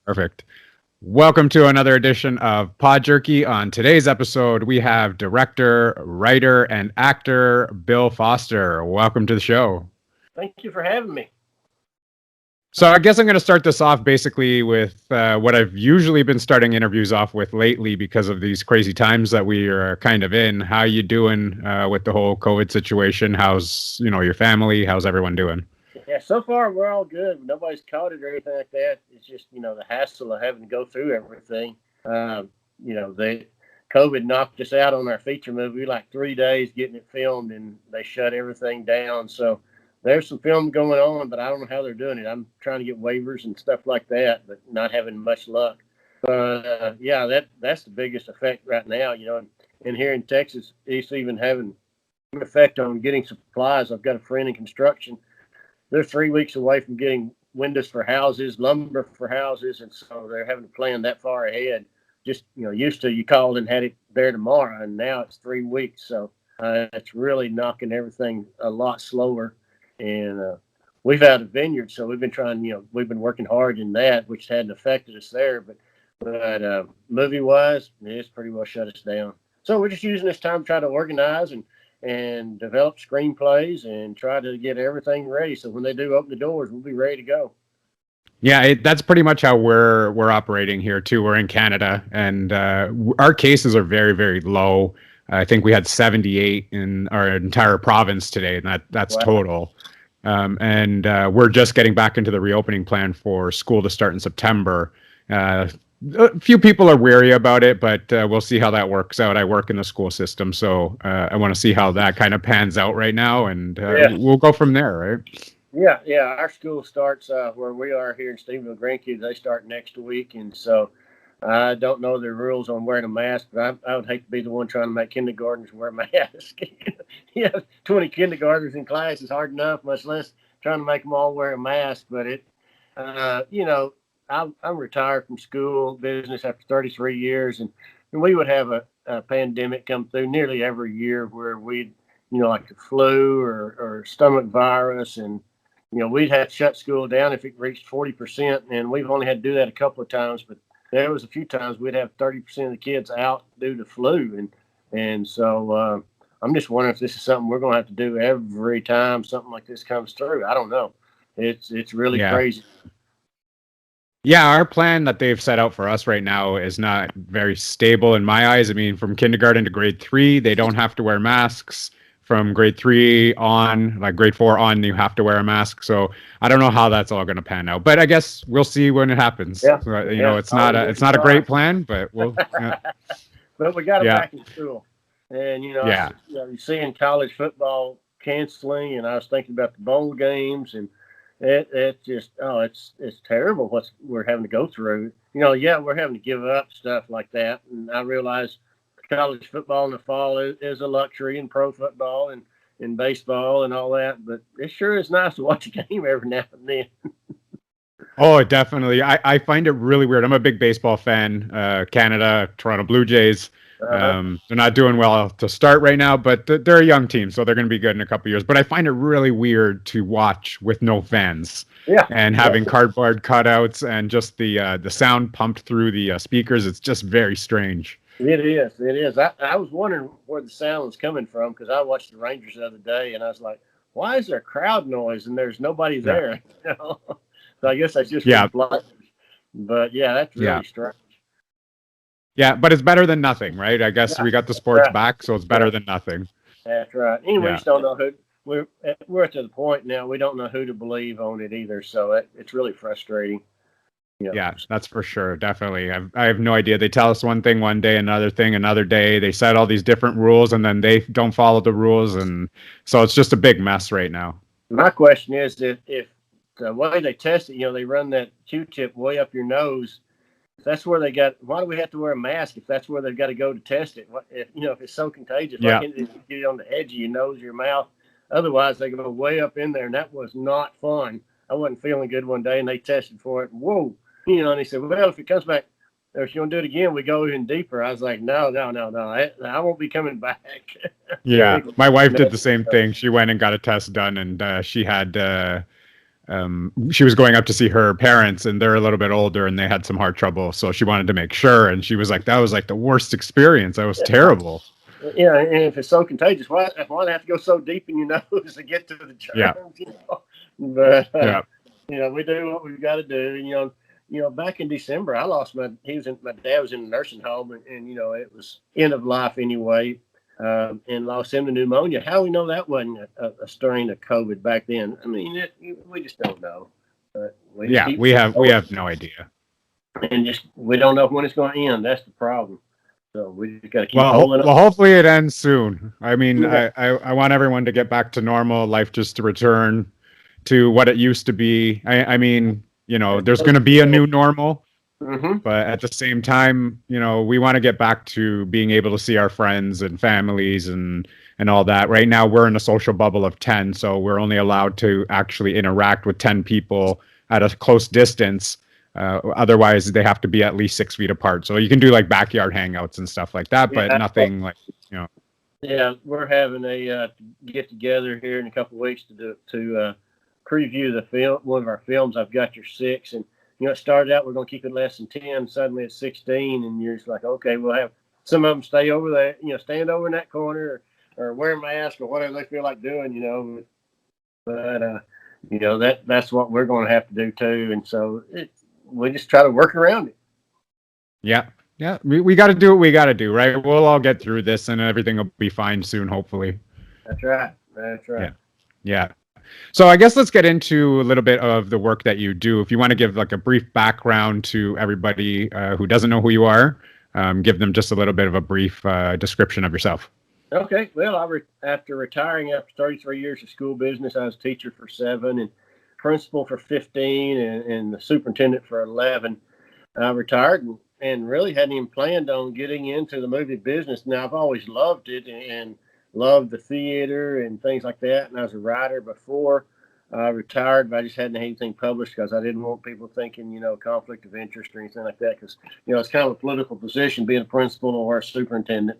Perfect. Welcome to another edition of Pod Jerky. On today's episode, we have director, writer, and actor Bill Foster. Welcome to the show. Thank you for having me. So I guess I'm going to start this off basically with what I've usually been starting interviews off with lately because of these crazy times that we are kind of in. How you doing with the whole COVID situation? How's your family? How's everyone doing? Yeah, so far we're all good. Nobody's caught it or anything like that. It's just the hassle of having to go through everything. They COVID knocked us out on our feature movie like 3 days getting it filmed, and they shut everything down. So there's some film going on, but I don't know how they're doing it. I'm trying to get waivers and stuff like that, but not having much luck. But yeah, that's the biggest effect right now. And here in Texas, it's even having an effect on getting supplies. I've got a friend in construction. They're 3 weeks away from getting windows for houses, lumber for houses, and so they're having to plan that far ahead. Just used to you called and had it there tomorrow, and now it's 3 weeks. So it's really knocking everything a lot slower. And we've had a vineyard, so we've been we've been working hard in that, which hadn't affected us there. But movie wise, it's pretty well shut us down. So we're just using this time to try to organize and develop screenplays and try to get everything ready. So when they do open the doors, we'll be ready to go. Yeah, that's pretty much how we're operating here too. We're in Canada, and our cases are very, very low. I think we had 78 in our entire province today, and that's wow. Total. We're just getting back into the reopening plan for school to start in September. A few people are weary about it, but we'll see how that works out. I work in the school system, so I want to see how that kind of pans out right now, and we'll go from there, right? Yeah. Our school starts where we are here in Stephenville, Grandkids. They start next week, and so I don't know the rules on wearing a mask, but I would hate to be the one trying to make kindergartners wear a mask. 20 kindergartners in class is hard enough, much less trying to make them all wear a mask. But I'm retired from school business after 33 years, and we would have a pandemic come through nearly every year where we'd, like the flu or stomach virus, and we'd have to shut school down if it reached 40%, and we've only had to do that a couple of times, but there was a few times we'd have 30% of the kids out due to flu, and so I'm just wondering if this is something we're going to have to do every time something like this comes through. I don't know. It's really crazy. Yeah, our plan that they've set out for us right now is not very stable in my eyes. I mean, from kindergarten to grade 3, they don't have to wear masks. From grade 3 on, like grade 4 on, you have to wear a mask. So I don't know how that's all going to pan out, but I guess we'll see when it happens. Yeah. It's not a great plan, but we'll. Yeah. But we got them back in school, and you see in college football canceling, and I was thinking about the bowl games, and it's just it's terrible what we're having to go through. We're having to give up stuff like that, and I realize college football in the fall is a luxury, and pro football and baseball and all that, but it sure is nice to watch a game every now and then. Oh, definitely. I find it really weird. I'm a big baseball fan. Canada, Toronto Blue Jays. They're not doing well to start right now, but they're a young team, so they're going to be good in a couple of years. But I find it really weird to watch with no fans. Yeah. And having cardboard cutouts and just the sound pumped through the speakers. It's just very strange. It is. I was wondering where the sound was coming from because I watched the Rangers the other day, and I was like, why is there crowd noise and there's nobody there? So I guess that's just reflectors. But that's really strange. Yeah, but it's better than nothing, right? I guess we got the sports back, so it's better than nothing. That's right. Anyway, we just don't know who. We're to the point now we don't know who to believe on it either, so it's really frustrating. Yeah, that's for sure. Definitely. I have no idea. They tell us one thing one day, another thing another day. They set all these different rules, and then they don't follow the rules, and so it's just a big mess right now. My question is if the way they test it, they run that Q-tip way up your nose. If that's where why do we have to wear a mask if that's where they've got to go to test it? If it's so contagious, why can't you get it on the edge of your nose, your mouth? Otherwise, they go way up in there, and that was not fun. I wasn't feeling good one day, and they tested for it. Whoa. And he said, well, if it comes back, or if you want to do it again, we go even deeper. I was like, no. I won't be coming back. Yeah. My wife did the same thing. She went and got a test done, and she had she was going up to see her parents, and they're a little bit older, and they had some heart trouble, so she wanted to make sure. And she was like, "That was like the worst experience. That was terrible." Yeah, and if it's so contagious, why do I have to go so deep in your nose to get to the germs? Yeah. You know? But Yeah. you know, we do what we've got to do. And, you know, back in December, I lost my dad was in a nursing home, and you know, it was end of life anyway, and lost him to pneumonia. How we know that wasn't a strain of COVID back then? I mean, we just don't know. But We have no idea. And just we don't know when it's going to end. That's the problem. So we just got to keep Well, holding up. well, hopefully it ends soon. I mean, Yeah. I want everyone to get back to normal life, just to return to what it used to be. I mean, you know, there's going to be a new normal, Mm-hmm. but at the same time, you know, we want to get back to being able to see our friends and families and all that. Right now, we're in a social bubble of 10, so we're only allowed to actually interact with 10 people at a close distance. Otherwise, they have to be at least 6 feet apart. So you can do like backyard hangouts and stuff like that, but nothing like, you know. Yeah, we're having a get together here in a couple of weeks to preview the film, one of our films. I've got your 6, and you know, it started out we're going to keep it less than 10. Suddenly it's 16, and you're just like, okay, we'll have some of them stay over there, you know, stand over in that corner or wear a mask or whatever they feel like doing, you know. But you know, that's what we're going to have to do too, and so we just try to work around it. Yeah. Yeah. We got to do what we got to do, right? We'll all get through this and everything will be fine soon, hopefully. That's right. That's right. Yeah. So I guess let's get into a little bit of the work that you do. If you want to give like a brief background to everybody who doesn't know who you are, give them just a little bit of a brief description of yourself. Okay. Well, after retiring after 33 years of school business, I was teacher for 7 and principal for 15 and the superintendent for 11. I retired and really hadn't even planned on getting into the movie business. Now, I've always loved it and loved the theater and things like that. And I was a writer before I retired, but I just hadn't had anything published because I didn't want people thinking, you know, conflict of interest or anything like that. Because, you know, it's kind of a political position being a principal or a superintendent.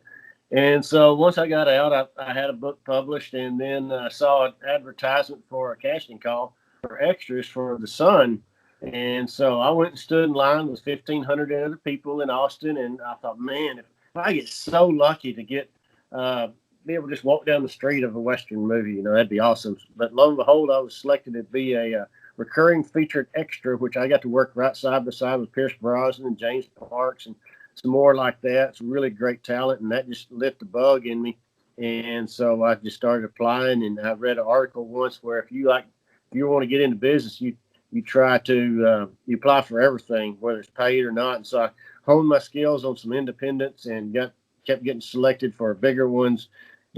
And so once I got out, I had a book published, and then I saw an advertisement for a casting call for extras for The Sun. And so I went and stood in line with 1,500 other people in Austin, and I thought, man, if I get so lucky to get be able to just walk down the street of a Western movie, you know, that'd be awesome. But lo and behold, I was selected to be a recurring featured extra, which I got to work right side by side with Pierce Brosnan and James Parks and some more like that. It's really great talent, and that just lit the bug in me. And so I just started applying, and I read an article once where if you want to get into business, you try to you apply for everything, whether it's paid or not. And so I honed my skills on some independents and kept getting selected for bigger ones.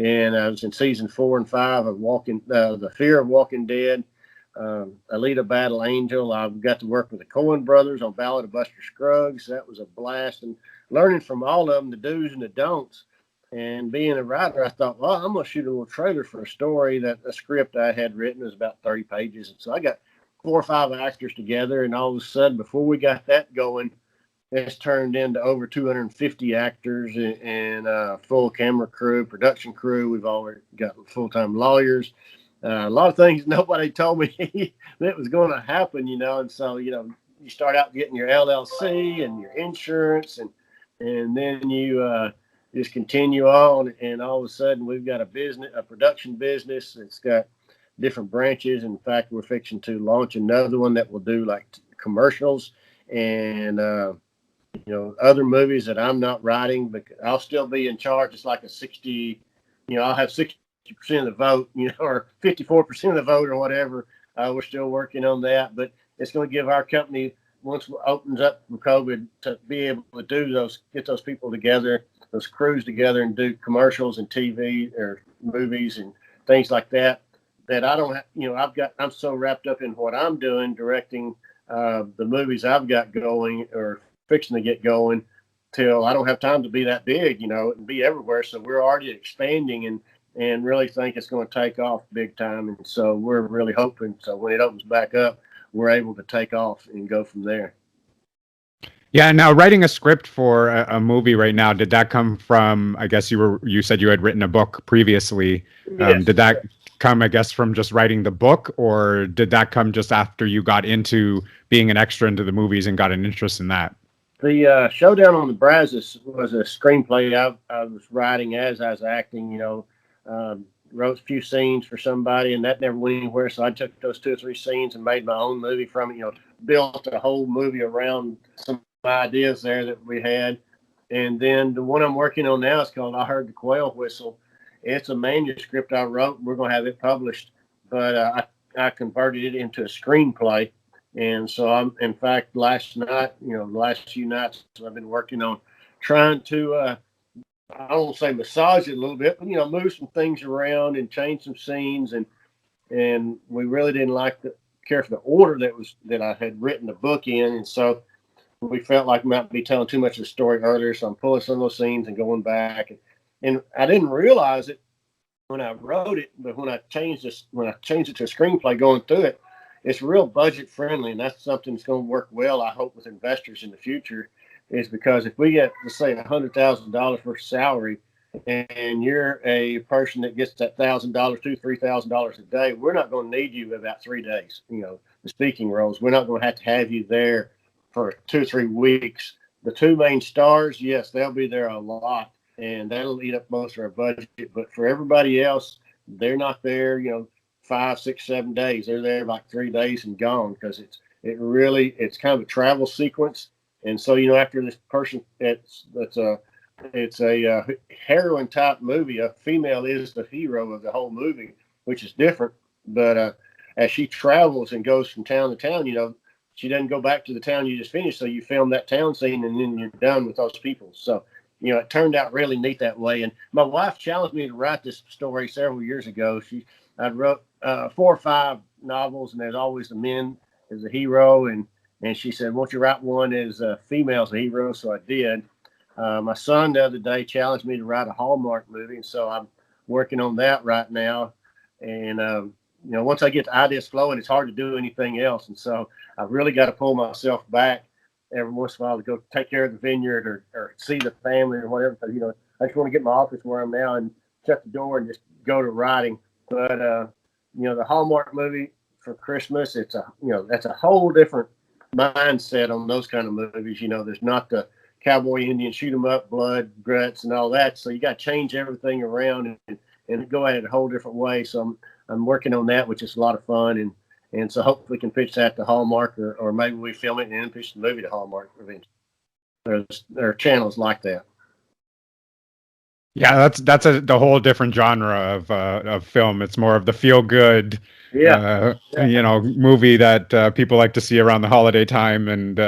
And I was in season 4 and 5 of The Fear of Walking Dead, Alita Battle Angel. I got to work with the Coen brothers on Ballad of Buster Scruggs. That was a blast, and learning from all of them, the do's and the don'ts. And being a writer, I thought, well, I'm going to shoot a little trailer for a story a script I had written. It was about 30 pages. And so I got 4 or 5 actors together, and all of a sudden, before we got that going, it's turned into over 250 actors and full camera crew, production crew. We've already got full-time lawyers. A lot of things nobody told me that was going to happen, you know. And so, you know, you start out getting your LLC and your insurance, and then you just continue on. And all of a sudden, we've got a production business that's got different branches. In fact, we're fixing to launch another one that will do like commercials and you know, other movies that I'm not writing, but I'll still be in charge. It's like a 60, you know, I'll have 60% of the vote, you know, or 54% of the vote or whatever. We're still working on that, but it's going to give our company, once it opens up from COVID, to be able to get those people together, those crews together, and do commercials and TV or movies and things like that. That I don't have, you know, I'm so wrapped up in what I'm doing, directing the movies I've got going or fixing to get going, till I don't have time to be that big, you know, and be everywhere. So we're already expanding and really think it's going to take off big time. And so we're really hoping, so when it opens back up, we're able to take off and go from there. Yeah. Now, writing a script for a movie right now, did that come from? I guess you said you had written a book previously. Yes. come, I guess, from just writing the book, or did that come just after you got into being an extra into the movies and got an interest in that? The Showdown on the Brazzos was a screenplay I was writing as I was acting. Wrote a few scenes for somebody, and that never went anywhere. So I took those 2 or 3 scenes and made my own movie from it. Built a whole movie around some ideas there that we had. And then the one I'm working on now is called I Heard the Quail Whistle. It's a manuscript I wrote. We're going to have it published, but I converted it into a screenplay. And so in fact, last night, the last few nights I've been working on trying to, I don't want to say massage it a little bit, but, move some things around and change some scenes. And we really didn't care for the order that I had written the book in. And so we felt like we might be telling too much of the story earlier. So I'm pulling some of those scenes and going back. And I didn't realize it when I wrote it, but when I changed it to a screenplay going through it, it's real budget friendly. And that's something that's going to work well, I hope, with investors in the future, is because if we get, let's say, $100,000 for salary, and you're a person that gets that $1,000, $2,000-$3,000 a day, we're not going to need you about 3 days. The speaking roles, we're not going to have you there for 2 or 3 weeks. The 2 main stars, yes, they'll be there a lot, and that'll eat up most of our budget. But for everybody else, they're not there, 5, 6, 7 days. They're there like 3 days and gone, because it's kind of a travel sequence. And so, after this person, it's a heroine type movie. A female is the hero of the whole movie, which is different. But as she travels and goes from town to town, she doesn't go back to the town you just finished. So you film that town scene and then you're done with those people. So, it turned out really neat that way. And my wife challenged me to write this story several years ago. I wrote 4 or 5 novels, and there's always the men as the hero. And she said, won't you write one as a female as a hero? So I did. My son the other day challenged me to write a Hallmark movie. And so I'm working on that right now. And, once I get the ideas flowing, it's hard to do anything else. And so I've really got to pull myself back every once in a while to go take care of the vineyard or see the family or whatever. So, I just want to get my office where I'm now and shut the door and just go to writing. But, the Hallmark movie for Christmas, that's a whole different mindset on those kind of movies. There's not the cowboy Indian shoot 'em up, blood, guts, and all that. So you got to change everything around and go at it a whole different way. So I'm working on that, which is a lot of fun. And so hopefully we can pitch that to Hallmark, or maybe we film it and then pitch the movie to Hallmark eventually. There are channels like that. Yeah, that's the whole different genre of film. It's more of the feel good, movie that people like to see around the holiday time, and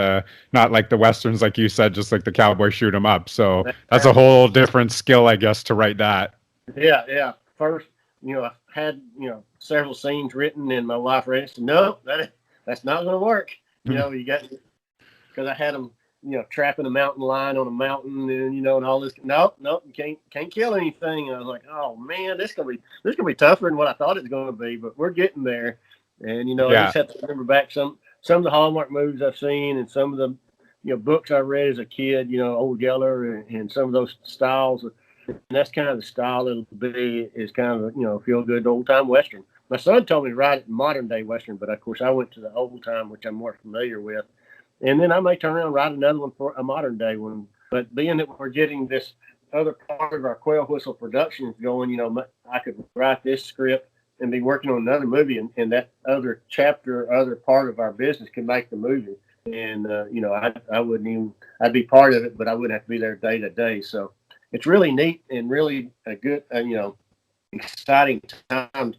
not like the westerns, like you said, just like the cowboy shoot 'em up. So that's a whole different skill, I guess, to write that. Yeah. First, I had several scenes written, and my wife read it. Said, no, that's not going to work. You got, because I had them, trapping a mountain lion on a mountain, and and all this. Nope, you can't kill anything. And I was like, oh man, this gonna be tougher than what I thought it was going to be, but we're getting there. And I just have to remember back some of the Hallmark movies I've seen, and some of the books I read as a kid. Old Yeller and some of those styles. And that's kind of the style it'll be, is kind of feel good old time Western. My son told me to write it in modern day Western, but of course I went to the old time, which I'm more familiar with. And then I may turn around and write another one for a modern day one. But being that we're getting this other part of our Quail Whistle productions going, I could write this script and be working on another movie, and that other chapter, other part of our business can make the movie. And I wouldn't even, I'd be part of it, but I wouldn't have to be there day to day. So it's really neat and really a good, exciting time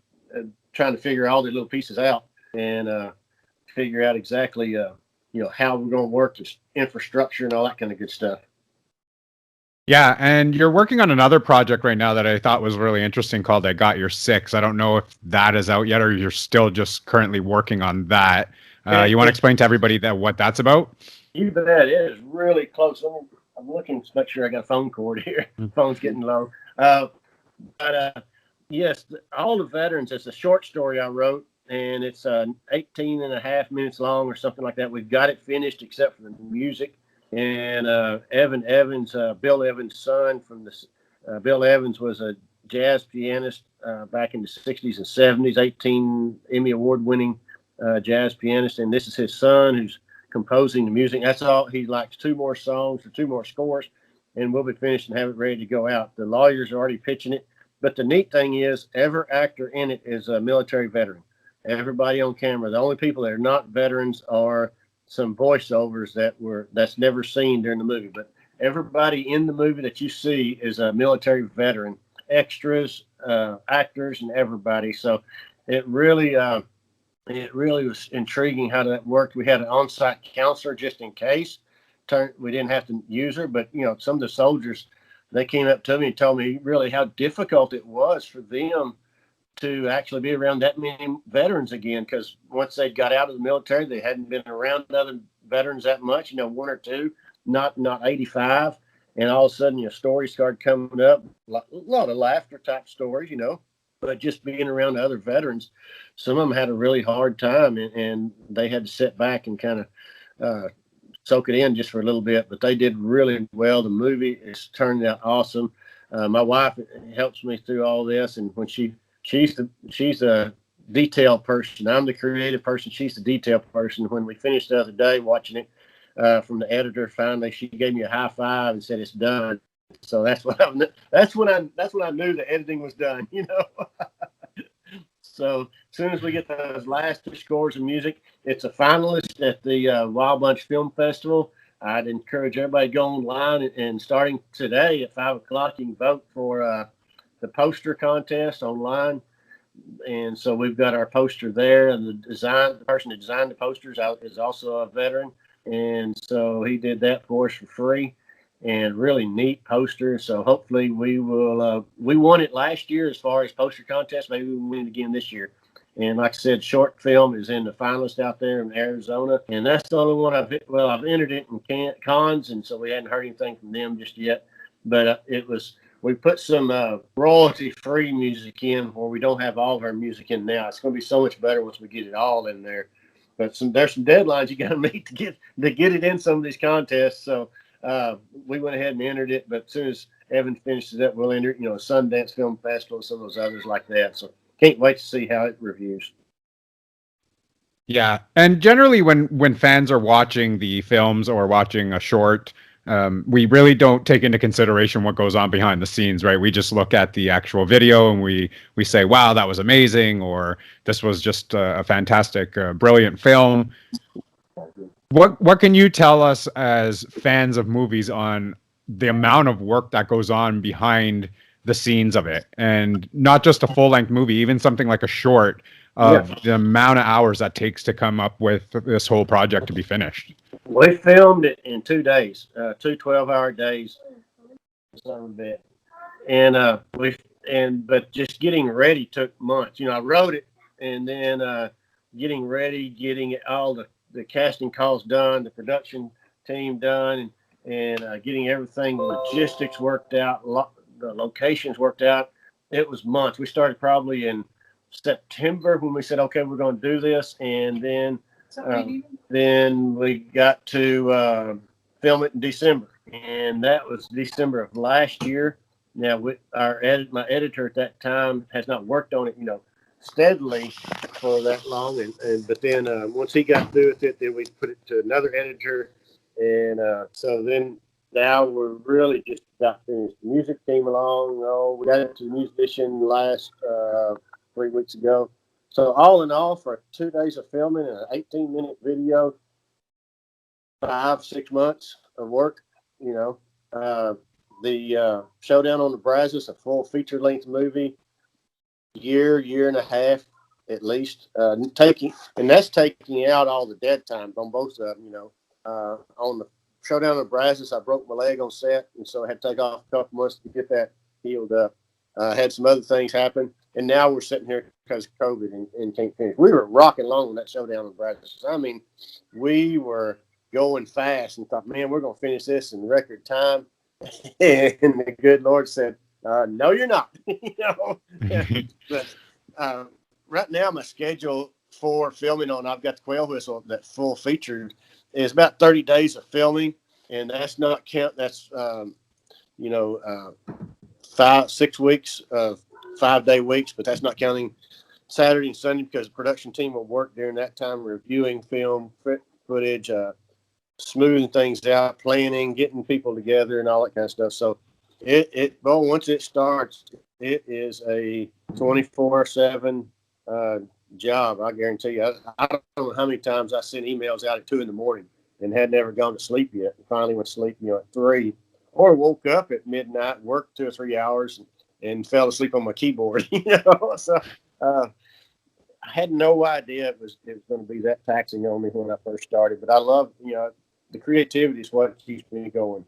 trying to figure all the little pieces out and figure out exactly, how we're going to work this infrastructure and all that kind of good stuff. Yeah, and you're working on another project right now that I thought was really interesting called I Got Your Six. I don't know if that is out yet, or you're still just currently working on that. You want to explain to everybody what that's about? You bet. It is really close. I'm looking to make sure I got a phone cord here. Phone's getting low. But yes, all the veterans, it's a short story I wrote, and it's 18 and a half minutes long or something like that. We've got it finished except for the music. And Evan Evans, Bill Evans' son from the Bill Evans was a jazz pianist back in the 60s and 70s, 18 Emmy Award winning jazz pianist. And this is his son who's composing the music. That's all. He likes two more songs or two more scores, and we'll be finished and have it ready to go out. The lawyers are already pitching it. But the neat thing is, every actor in it is a military veteran. Everybody on camera. The only people that are not veterans are some voiceovers that's never seen during the movie. But everybody in the movie that you see is a military veteran. Extras, actors, and everybody. So it really was intriguing how that worked. We had an on-site counselor just in case. We didn't have to use her, but some of the soldiers, they came up to me and told me really how difficult it was for them to actually be around that many veterans again, because once they got out of the military, they hadn't been around other veterans that much, one or two, not 85. And all of a sudden, stories started coming up, a lot of laughter type stories, but just being around other veterans, some of them had a really hard time, and they had to sit back and kind of soak it in just for a little bit. But they did really well. The movie is turned out awesome. My wife helps me through all this, and when she's a detail person. I'm the creative person. She's the detail person. When we finished the other day watching it, from the editor, finally she gave me a high five and said it's done. So that's when I knew the editing was done. So as soon as we get those last two scores of music, it's a finalist at the Wild Bunch Film Festival. I'd encourage everybody to go online, and starting today at 5:00, you can vote for the poster contest online. And so we've got our poster there, and the person that designed the posters is also a veteran. And so he did that for us for free, and really neat poster. So hopefully we will, we won it last year as far as poster contest. Maybe we win it again this year. And like I said, short film is in the finalist out there in Arizona. And that's the only one I've entered it in cons. And so we hadn't heard anything from them just yet, but we put some royalty-free music in where we don't have all of our music in now. It's going to be so much better once we get it all in there. But there's some deadlines you got to meet to get it in some of these contests. So we went ahead and entered it. But as soon as Evan finishes that, we'll enter it, Sundance Film Festival and some of those others like that. So can't wait to see how it reviews. Yeah, and generally when fans are watching the films or watching a short, we really don't take into consideration what goes on behind the scenes, right? We just look at the actual video and we say, "Wow, that was amazing," or "This was just a fantastic, brilliant film." What can you tell us as fans of movies on the amount of work that goes on behind the scenes of it, and not just a full-length movie, even something like a short, of the amount of hours that takes to come up with this whole project to be finished? We filmed it in 2 days, 2 12-hour days. And but just getting ready took months. I wrote it, and then getting ready, getting all the casting calls done, the production team done, and getting everything, logistics worked out, the locations worked out. It was months. We started probably in September when we said, okay, we're going to do this, and then we got to film it in December, and that was December of last year. Now, my editor at that time has not worked on it, steadily for that long, but then once he got through with it, then we put it to another editor, and so then now we're really just about finished. The music came along. We got it to the musician last 3 weeks ago. So all in all, for 2 days of filming and an 18-minute video, 5-6 months of work. The Showdown on the Brazzos, a full feature-length movie, year and a half at least. That's taking out all the dead times on both of them. On the Showdown on the Brazzos, I broke my leg on set, and so I had to take off a couple months to get that healed up. Had some other things happen, and now we're sitting here because of COVID and can't finish. We were rocking along on that Showdown on Brazzos. I mean, we were going fast and thought, man, we're going to finish this in record time. And the good Lord said, no, you're not. But right now, my schedule for filming I've got the Quail Whistle, that full feature, is about 30 days of filming, and that's not count. That's 6 weeks of 5-day weeks, but that's not counting Saturday and Sunday because the production team will work during that time reviewing film footage, smoothing things out, planning, getting people together, and all that kind of stuff. So once it starts, it is a 24/7 job. I guarantee you. I don't know how many times I sent emails out at 2 a.m. and had never gone to sleep yet. And finally went to sleep, at 3, or woke up at midnight, worked 2 or 3 hours, and fell asleep on my keyboard. So I had no idea it was going to be that taxing on me when I first started. But I love, the creativity is what keeps me going.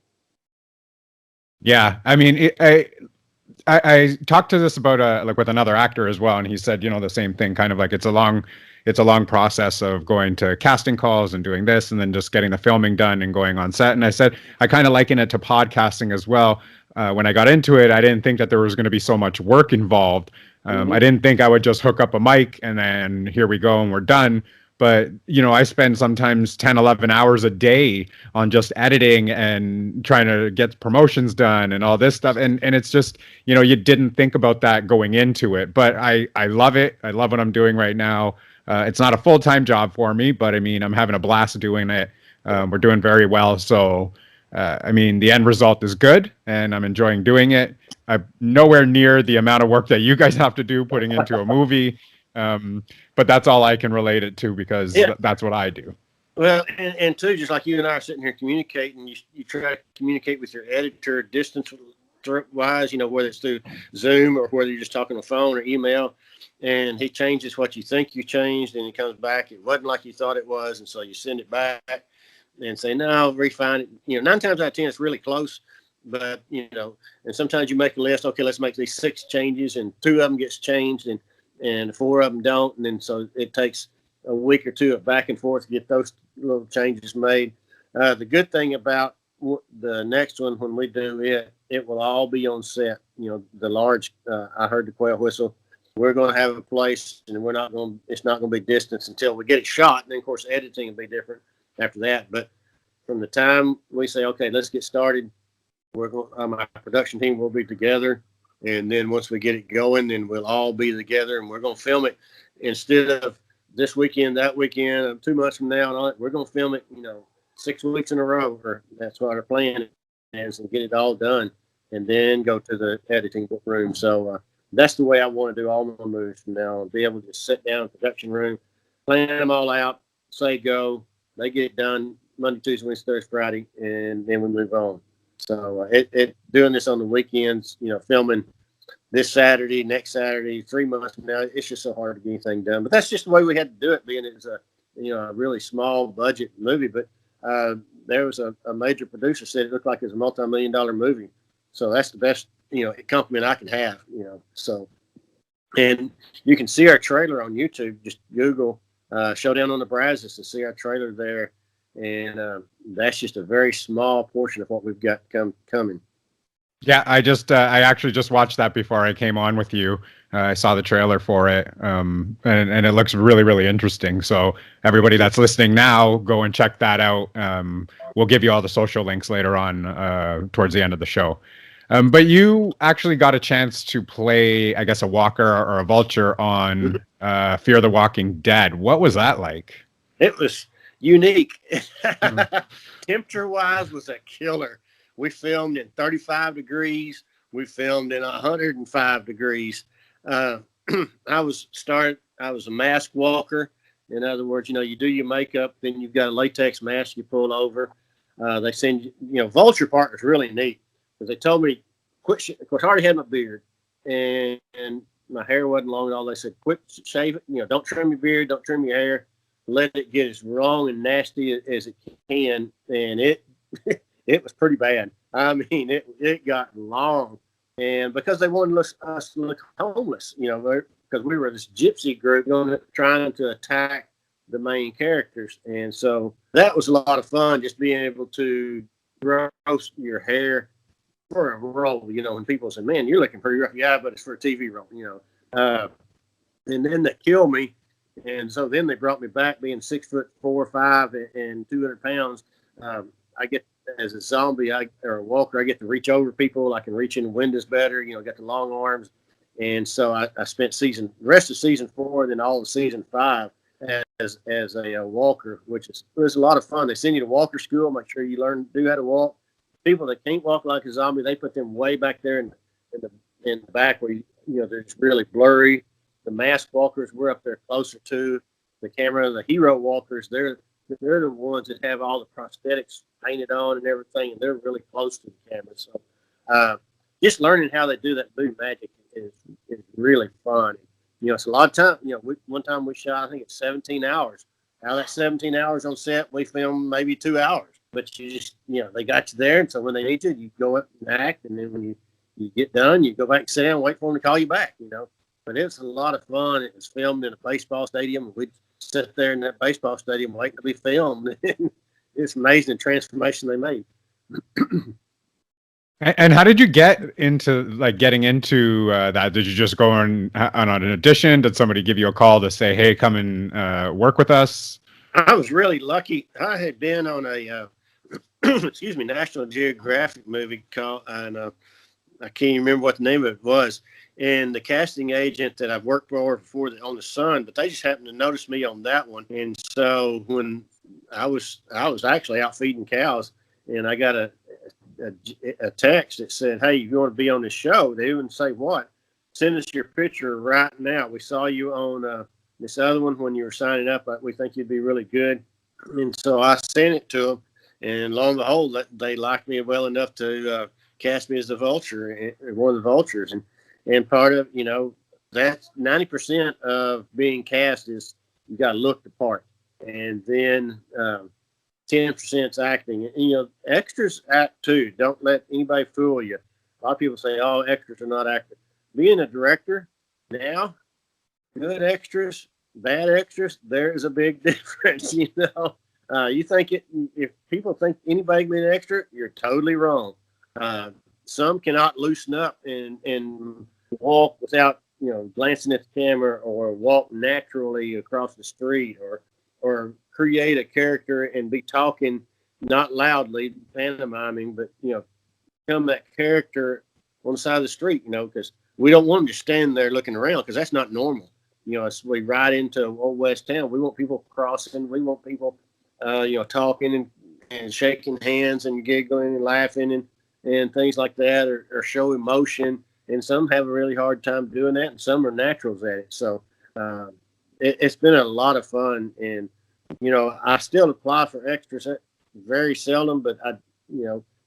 Yeah, I mean, I talked to this about like with another actor as well, and he said, the same thing, kind of like it's a long process of going to casting calls and doing this, and then just getting the filming done and going on set. And I said I kind of liken it to podcasting as well. When I got into it, I didn't think that there was going to be so much work involved. I didn't think I would just hook up a mic and then here we go and we're done. But, I spend sometimes 10, 11 hours a day on just editing and trying to get promotions done and all this stuff. And it's just, you didn't think about that going into it. But I love it. I love what I'm doing right now. It's not a full-time job for me, but I mean, I'm having a blast doing it. We're doing very well. So, I mean, the end result is good and I'm enjoying doing it. I'm nowhere near the amount of work that you guys have to do putting into a movie. But that's all I can relate it to because that's what I do. Well, and too, just like you and I are sitting here communicating, you try to communicate with your editor distance-wise, whether it's through Zoom or whether you're just talking on the phone or email, and he changes what you think you changed, and he comes back, it wasn't like you thought it was, and so you send it back and say, no, refine it. 9 times out of 10, it's really close, but, and sometimes you make a list, okay, let's make these 6 changes, and 2 of them gets changed, and 4 of them don't. And then so it takes a week or 2 of back and forth to get those little changes made. The good thing about the next one, when we do it will all be on set. The large, I heard the quail whistle. We're going to have a place, and it's not going to be distance until we get it shot. And then, of course, editing will be different after that. But from the time we say, okay, let's get started, my production team will be together. And then once we get it going, then we'll all be together, and we're going to film it instead of this weekend, that weekend, 2 months from now, and all that. We're going to film it, 6 weeks in a row, or that's what our plan is, and get it all done, and then go to the editing room. So that's the way I want to do all my movies from now on. Be able to just sit down in the production room, plan them all out, say go. They get it done Monday, Tuesday, Wednesday, Thursday, Friday, and then we move on. So doing this on the weekends, filming this Saturday, next Saturday, 3 months from now, it's just so hard to get anything done. But that's just the way we had to do it, being it was a really small budget movie. But there was a major producer said it looked like it was a multi-million-dollar movie. So that's the best, compliment I can have, So, and you can see our trailer on YouTube. Just Google Showdown on the Brazzos to see our trailer there. And that's just a very small portion of what we've got coming. Yeah, I actually just watched that before I came on with you. I saw the trailer for it, and it looks really, really interesting. So everybody that's listening now, go and check that out. We'll give you all the social links later on towards the end of the show. But you actually got a chance to play, I guess, a walker or a vulture on Fear the Walking Dead. What was that like? It was unique. Temperature-wise was a killer. We filmed in 35 degrees. We filmed in 105 degrees. I was a mask walker. In other words, you do your makeup, then you've got a latex mask you pull over. They send you, vulture part was really neat because they told me, of course, I already had my beard and my hair wasn't long at all. They said, quit shave it. Don't trim your beard, don't trim your hair. Let it get as wrong and nasty as it can. And it was pretty bad. I mean, it got long. And because they wanted us to look homeless, because we were this gypsy group trying to attack the main characters. And so that was a lot of fun, just being able to roast your hair for a role, when people say, man, you're looking pretty rough. Yeah, but it's for a TV role, and then they killed me. And so then they brought me back being 6'4", 5", and 200 pounds. I get as a zombie or a walker, I get to reach over people. I can reach in windows better. Got the long arms, and so I spent the rest of season 4, and then all of season 5 as a walker, which was a lot of fun. They send you to walker school, make sure you do how to walk. People that can't walk like a zombie, they put them way back there in the back where they're just really blurry. The masked walkers, we're up there closer to the camera. The hero walkers, they're the ones that have all the prosthetics painted on and everything, and they're really close to the camera. So just learning how they do that voodoo magic is really fun. It's a lot of time. One time we shot, I think it's 17 hours. Out of that 17 hours on set, we filmed maybe 2 hours. But you just, they got you there, and so when they need you go up and act, and then when you get done, you go back and sit down and wait for them to call you back, But it was a lot of fun. It was filmed in a baseball stadium, and we'd sit there in that baseball stadium waiting to be filmed. It's amazing the transformation they made. And how did you get into getting into that? Did you just go on an audition? Did somebody give you a call to say, "Hey, come and work with us"? I was really lucky. I had been on a National Geographic movie called, and I can't remember what the name of it was. And the casting agent that I've worked for before on The Sun, but they just happened to notice me on that one. And so when I was actually out feeding cows, and I got a text that said, "Hey, you want to be on this show?" They didn't say what. Send us your picture right now. We saw you on this other one when you were signing up. We think you'd be really good. And so I sent it to them, and lo and behold, they liked me well enough to cast me as the vulture, one of the vultures. And part of, that's 90% of being cast is you got to look the part. And then 10% is acting. And, extras act too. Don't let anybody fool you. A lot of people say, "Oh, extras are not actors." Being a director now, good extras, bad extras, there's a big difference, You think if people think anybody can be an extra, you're totally wrong. Some cannot loosen up and walk without, glancing at the camera, or walk naturally across the street, or create a character and be talking not loudly, pantomiming, but, become that character on the side of the street, because we don't want them to stand there looking around, because that's not normal. As we ride into old West town, we want people crossing. We want people, talking and shaking hands and giggling and laughing and things like that, or show emotion. And some have a really hard time doing that, and some are naturals at it. So it's been a lot of fun. And, I still apply for extras very seldom, but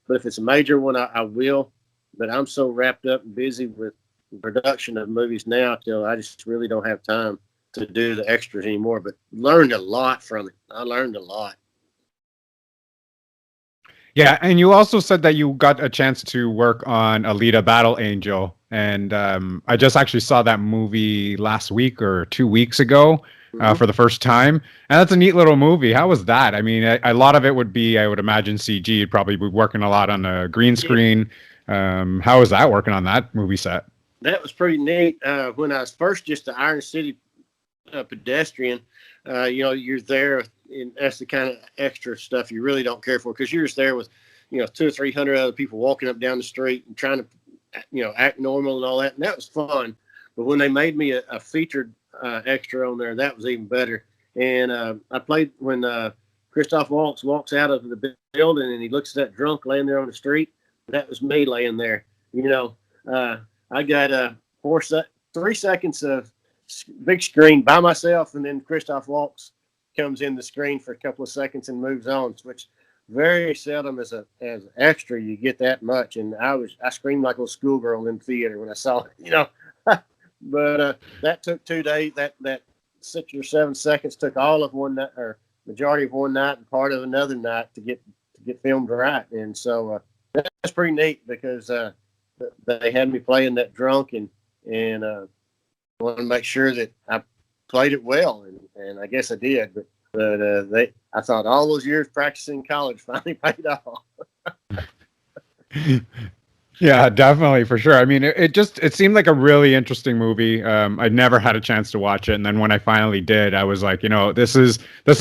but if it's a major one, I will. But I'm so wrapped up and busy with the production of movies now till I just really don't have time to do the extras anymore. But learned a lot from it. I learned a lot. Yeah, and you also said that you got a chance to work on Alita Battle Angel, and I just actually saw that movie last week or 2 weeks ago for the first time, and that's a neat little movie. How was that? I mean, a lot of it would be, I would imagine, CG. You'd probably be working a lot on a green screen. How was that working on that movie set? That was pretty neat. When I was first just an Iron City pedestrian, you're there, and that's the kind of extra stuff you really don't care for, because you're just there with, 200 or 300 other people walking up down the street and trying to, act normal and all that. And that was fun. But when they made me a featured extra on there, that was even better. And I played when Christoph walks out of the building and he looks at that drunk laying there on the street. That was me laying there. I got 3 seconds of big screen by myself, and then Christoph Waltz comes in the screen for a couple of seconds and moves on, which very seldom as an extra you get that much. And I screamed like a little schoolgirl in theater when I saw it, But that took 2 days. That 6 or 7 seconds took all of one night, or majority of one night and part of another night to get filmed right. And so that's pretty neat, because they had me playing that drunk, and wanted to make sure that I played it well, and I guess I did. But I thought all those years practicing in college finally paid off. Yeah, definitely, for sure. I mean, it seemed like a really interesting movie. I'd never had a chance to watch it, and then when I finally did, I was like, this is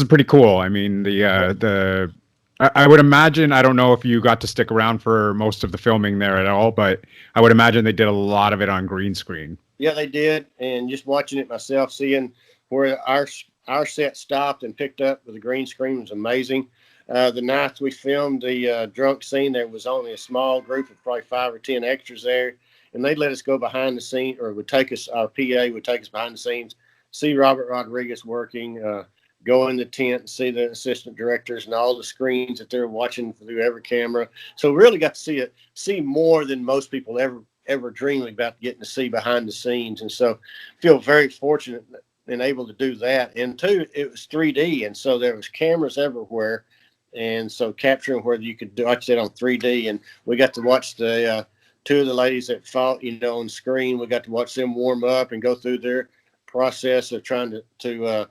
pretty cool. I mean, the I would imagine, I don't know if you got to stick around for most of the filming there at all, but I would imagine they did a lot of it on green screen. Yeah, they did. And just watching it myself, seeing where our set stopped and picked up with the green screen was amazing. The night we filmed the drunk scene, there was only a small group of probably 5 or 10 extras there, and they let us go behind the scene, or would take us. Our PA would take us behind the scenes, see Robert Rodriguez working, go in the tent and see the assistant directors and all the screens that they're watching through every camera. So we really got to see more than most people ever dreaming about getting to see behind the scenes. And so feel very fortunate and able to do that. And two, it was 3D. And so there was cameras everywhere. And so capturing where you could watch that on 3D. And we got to watch the two of the ladies that fought, on screen. We got to watch them warm up and go through their process of trying to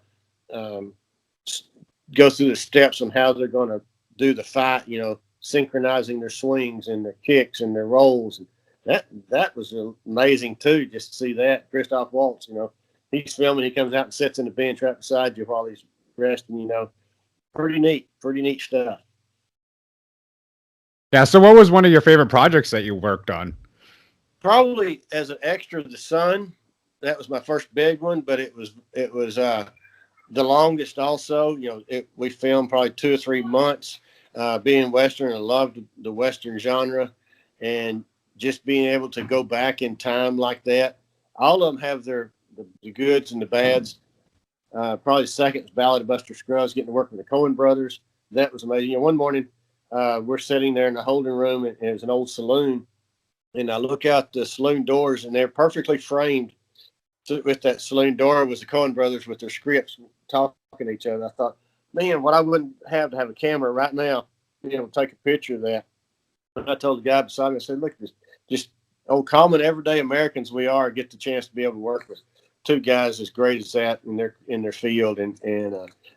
go through the steps on how they're going to do the fight, synchronizing their swings and their kicks and their rolls. And that was amazing too, just to see that. Christoph Waltz, he's filming, he comes out and sits in the bench right beside you while he's resting, pretty neat stuff. Yeah. So what was one of your favorite projects that you worked on? Probably as an extra, The Sun. That was my first big one, but it was the longest also. We filmed probably 2 or 3 months. Being Western, I loved the Western genre, and just being able to go back in time like that. All of them have the goods and the bads. Probably second is Ballad of Buster Scruggs, getting to work with the Coen brothers. That was amazing. One morning, we're sitting there in the holding room, and it was an old saloon, and I look out the saloon doors, and they're perfectly framed. So with that saloon door was the Coen brothers with their scripts talking to each other. I thought, man, what I wouldn't have to have a camera right now, take a picture of that. And I told the guy beside me, I said, look at this, just old common everyday Americans we are, get the chance to be able to work with two guys as great as that in their field. And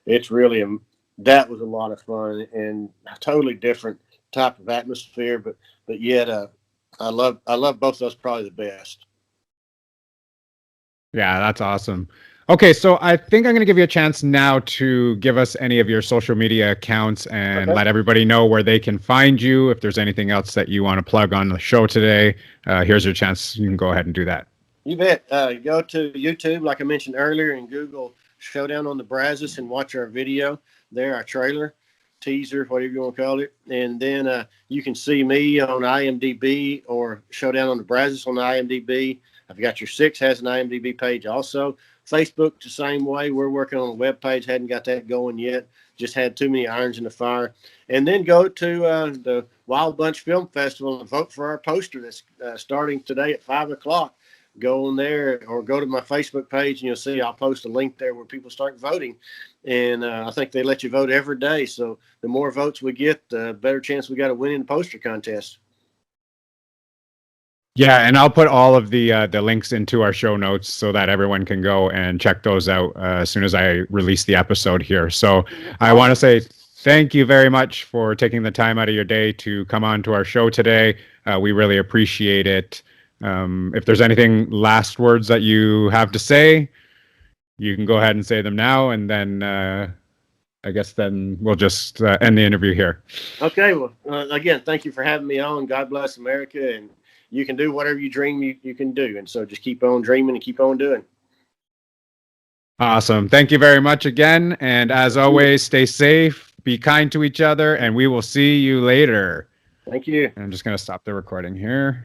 it's really, that was a lot of fun and a totally different type of atmosphere, but yet I love both those probably the best. Yeah, that's awesome. Okay, so I think I'm going to give you a chance now to give us any of your social media accounts and let everybody know where they can find you. If there's anything else that you want to plug on the show today, here's your chance. You can go ahead and do that. You bet. Go to YouTube, like I mentioned earlier, and Google Showdown on the Brazzos and watch our video there, our trailer, teaser, whatever you want to call it. And then you can see me on IMDb or Showdown on the Brazzos on IMDb. I've got Your Six has an IMDb page also. Facebook the same way. We're working on a web page. Hadn't got that going yet. Just had too many irons in the fire. And then go to the Wild Bunch Film Festival and vote for our poster that's starting today at 5 o'clock. Go on there or go to my Facebook page and you'll see I'll post a link there where people start voting. And I think they let you vote every day. So the more votes we get, the better chance we got of winning the poster contest. Yeah, and I'll put all of the links into our show notes so that everyone can go and check those out as soon as I release the episode here. So I want to say thank you very much for taking the time out of your day to come on to our show today. We really appreciate it. If there's anything last words that you have to say, you can go ahead and say them now, and then I guess then we'll just end the interview here. Okay. Well, again, thank you for having me on. God bless America, and you can do whatever you dream you can do. And so just keep on dreaming and keep on doing. Awesome. Thank you very much again. And as always, stay safe, be kind to each other, and we will see you later. Thank you. I'm just going to stop the recording here.